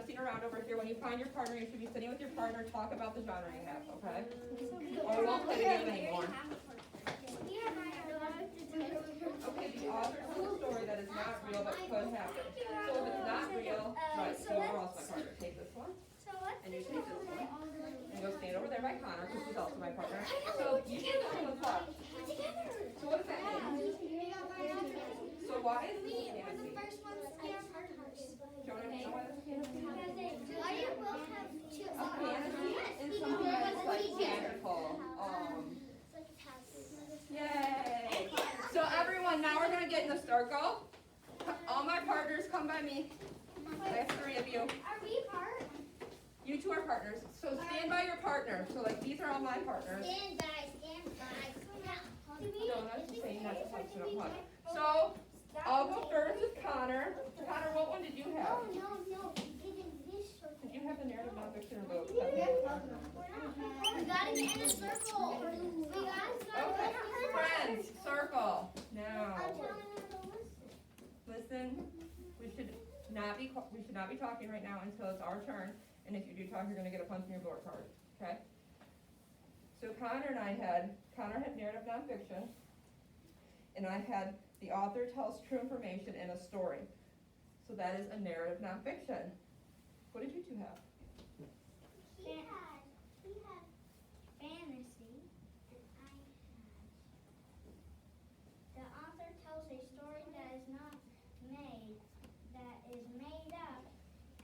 messing around over here. When you find your partner, you should be sitting with your partner, talk about the genre you have, okay? Or we won't play the game anymore. Okay, the author tells a story that is not real but could happen. So if it's not real, right, so who else my partner? Take this one, and you take this one, and go stand over there by Connor, because he's also my partner. So you can tell me what's left. So what does that mean? So why is this a fantasy? Do you want to know why this is a fantasy? A fantasy is something that's like magical. Yay! So everyone, now we're gonna get in the circle. All my partners, come by me. I have 3 of you. Are we part? You 2 are partners. So stand by your partner. So like these are all my partners. Stand by, stand by. No, that's just saying that's a function of one. So I'll go first with Connor. Connor, what one did you have? Oh, no. Did you have the narrative nonfiction or both? We gotta get in a circle. Okay, friends, circle. Now, listen. We should not be talking right now until it's our turn. And if you do talk, you're gonna get a punch in your board card. Okay? So Connor had narrative nonfiction, and I had the author tells true information in a story. So that is a narrative nonfiction. What did you 2 have? He had fantasy, and I had. The author tells a story that is not made, that is made up,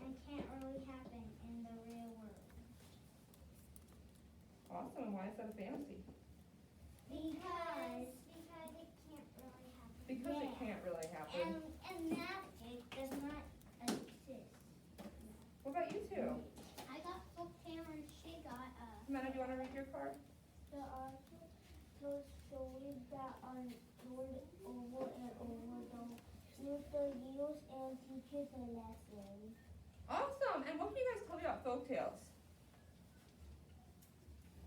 and can't really happen in the real world. Awesome. And why is that a fantasy? Because it can't really happen. Because it can't really happen. And magic does not exist. What about you 2? I got full camera and she got Mena, do you want to read your card? the author tells stories that are told over and over with the years and teaches a lesson. Awesome. And what can you guys tell me about folktales?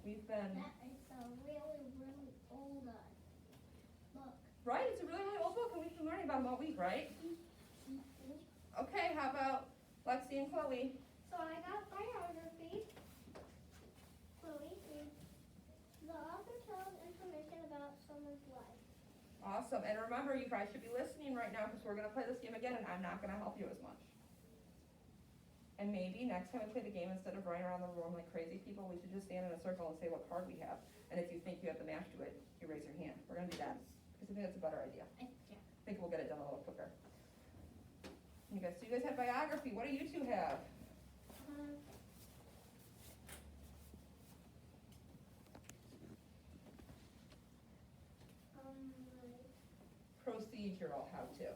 We've been That is a really, really old book. right. It's a really, really old book, and we've been learning about them all week, right? Okay. How about Lexi and Chloe? So I got biography. Chloe, the author tells information about someone's life. Awesome. And remember, you guys should be listening right now because we're going to play this game again, and I'm not going to help you as much. And maybe next time we play the game, instead of running around the room like crazy people, we should just stand in a circle and say what card we have. And if you think you have the match to it, you raise your hand. We're going to do that because I think that's a better idea. I think we'll get it done a little quicker. So you guys have biography. What do you 2 have? Procedural how-to.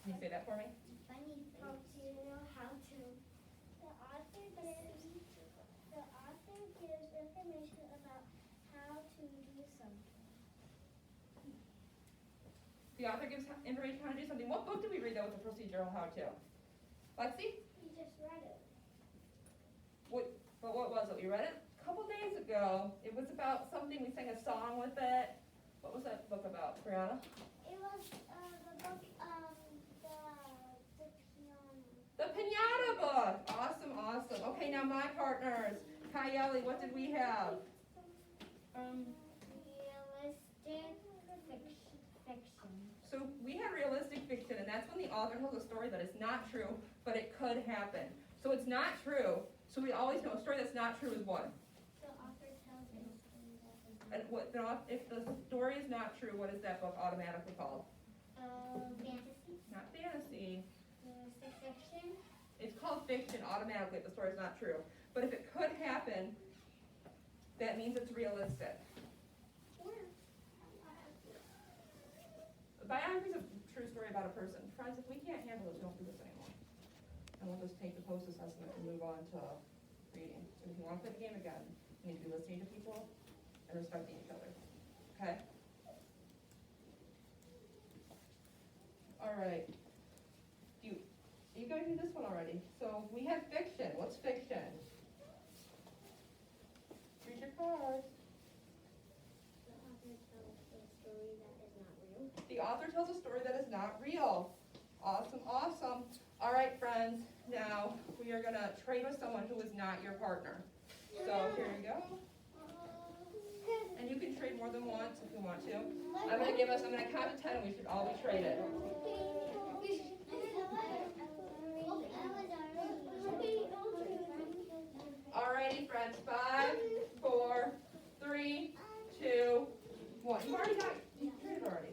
Can you say that for me? Funny procedural how to. The author gives information about how to do something. The author gives information how to do something. What book did we read that was a procedural how-to? Lexi? We just read it. What was it? We read it a couple days ago. It was about something, we sang a song with it. What was that book about, Brianna? It was the book The Pinata book. Awesome, awesome. Okay, now my partners. Kayeli, what did we have? Realistic fiction. So we had realistic fiction, and that's when the author tells a story that is not true, but it could happen. So it's not true. So we always know a story that's not true is what? The author tells a story that is And if the story is not true, what is that book automatically called? fantasy. Not fantasy. Realistic fiction. It's called fiction automatically if the story is not true. But if it could happen, that means it's realistic. A biography is a true story about a person. Friends, if we can't handle this, don't do this anymore. And we'll just take the post assessment and move on to reading. So if you want to play the game again, you need to be listening to people and respecting each other. Okay? All right. You guys knew this one already. So we have fiction. What's fiction? Read your cards. The author tells a story that is not real. Awesome, awesome. All right, friends. Now we are gonna trade with someone who is not your partner. So here you go. And you can trade more than once if you want to. I'm gonna count to 10 and we should all be traded. Alrighty, friends. 5, 4, 3, 2, 1. You traded already.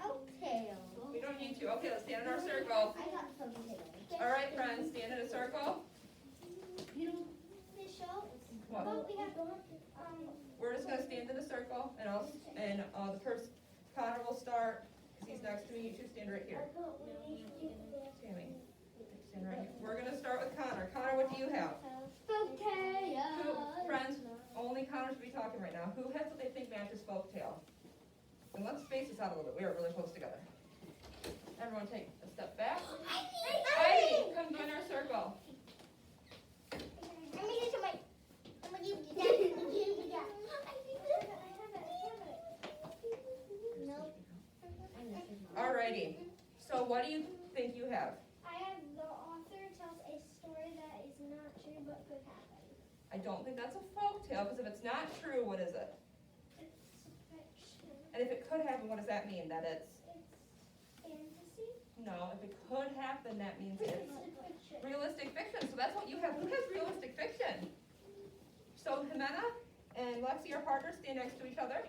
Okay. We don't need to. Okay, let's stand in our circle. I got something. Alright, friends, stand in a circle. Michelle? What? But we have, We're just gonna stand in a circle, and the person, Connor will start, because he's next to me. You two stand right here. Sammy, stand right here. We're gonna start with Connor. Connor, what do you have? Who, friends, only Connor should be talking right now. Who has what they think matches folktale? And let's space this out a little bit. We are really close together. Everyone take a step back. Ivy, come join our circle. Alrighty. So what do you think you have? I have the author tells a story that is not true but could happen. I don't think that's a folktale, because if it's not true, what is it? It's fiction. And if it could happen, what does that mean? That it's, It's fantasy. no, if it could happen, that means it's Fiction. realistic fiction. So that's what you have. Who has realistic fiction? So Jimena and Lexi, our partners, stand next to each other.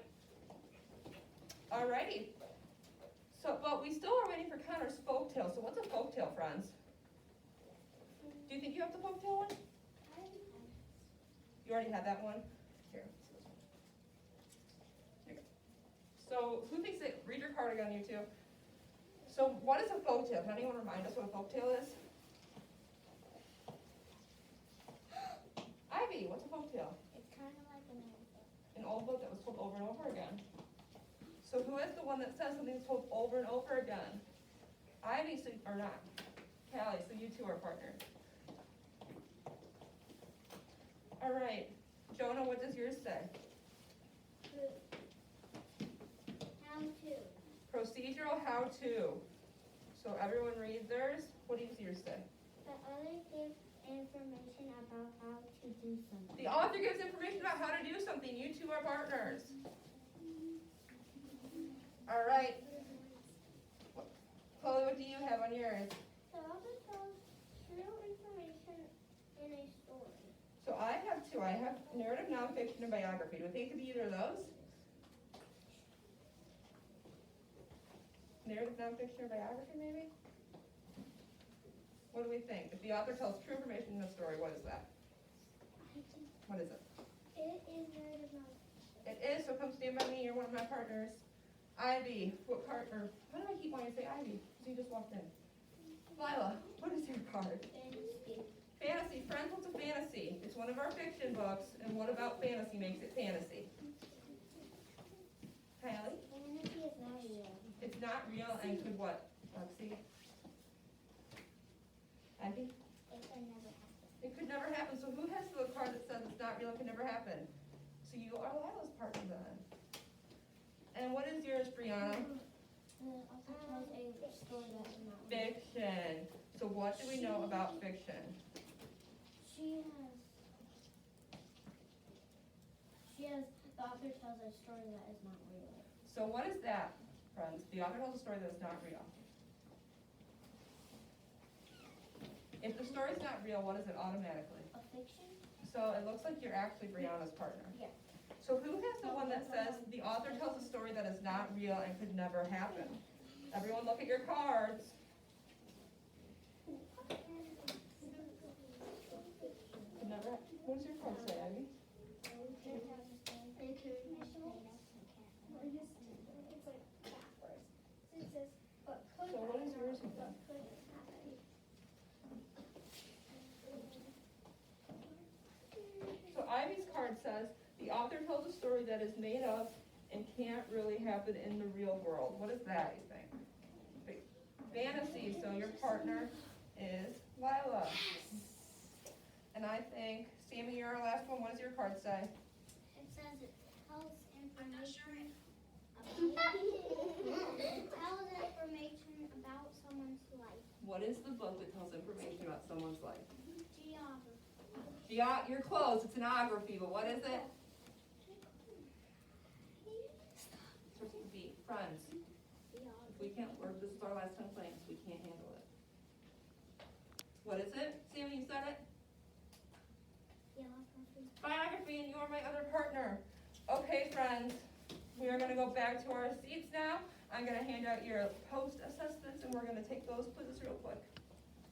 Alrighty. So, but we still are waiting for Connor's folktale. So what's a folktale, friends? Do you think you have the folktale one? You already had that one? Here. Here you go. So who thinks that, read your card again, you two. So what is a folktale? Can anyone remind us what a folktale is? Ivy, what's a folktale? It's kind of like An old book that was told over and over again. So who is the one that says something's told over and over again? Ivy, so, or not? Callie, so you two are partners. All right, Jonah, what does yours say? How to. Procedural how-to. So everyone read theirs. What does yours say? The other gives information about how to do something. The author gives information about how to do something. You two are partners. All right. Chloe, what do you have on yours? The author tells true information in a story. So I have two. I have narrative nonfiction and biography. Do you think it could be either of those? Narrative nonfiction or biography, maybe? What do we think? If the author tells true information in a story, what is that? What is it? It is narrative nonfiction. It is, so come stand by me. You're one of my partners. Ivy, what partner? Why do I keep wanting to say Ivy? Because you just walked in. Lila, what is your card? Fantasy. Fantasy. Friends, what's a fantasy? It's one of our fiction books, and what about fantasy makes it fantasy? Hallie? Fantasy is not real. It's not real and could what? Lexi? Ivy? It can never happen. It could never happen. So who has the card that says it's not real, it could never happen? So you are Lila's partner then. And what is yours, Brianna? The author tells a story that is not real. Fiction. So what do we know about fiction? The author tells a story that is not real. So what is that, friends? The author tells a story that is not real. If the story's not real, what is it automatically? A fiction? So it looks like you're actually Brianna's partner. Yeah. So who has the one that says the author tells a story that is not real and could never happen? Everyone look at your cards. Could never, what does your card say, Abby? It's like backwards. It says, but could So what is yours with but that? could happen. So Ivy's card says, the author tells a story that is made up and can't really happen in the real world. What is that, you think? Fantasy, so your partner is Lila. And I think, Sammy, you're our last one. What does your card say? It says it tells information about, it tells information about someone's life. What is the book that tells information about someone's life? Geography. You're close, it's anography, but what is it? Starts with B. Friends. If we can't, or this is our last time playing, so we can't handle it. What is it? Sammy, you said it? Geography. Biography, and you are my other partner. Okay, friends, we are gonna go back to our seats now. I'm gonna hand out your post assessments, and we're gonna take those quizzes real quick.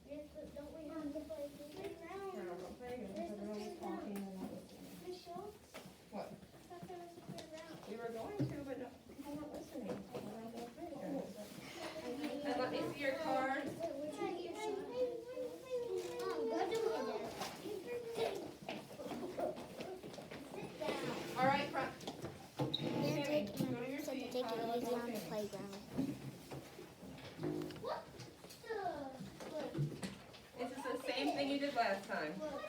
Yes, but don't we have to play this round? No, don't play again, because everyone's talking and not listening. Michelle? What? I thought there was a third round. We were going to, but no, people weren't listening. So we're not gonna play again. And let me see your cards. All right, front. Sammy, go to your Said to seat. take Follow it the easy on the Sammy. playground. What the? This is the same thing you did last time. Look.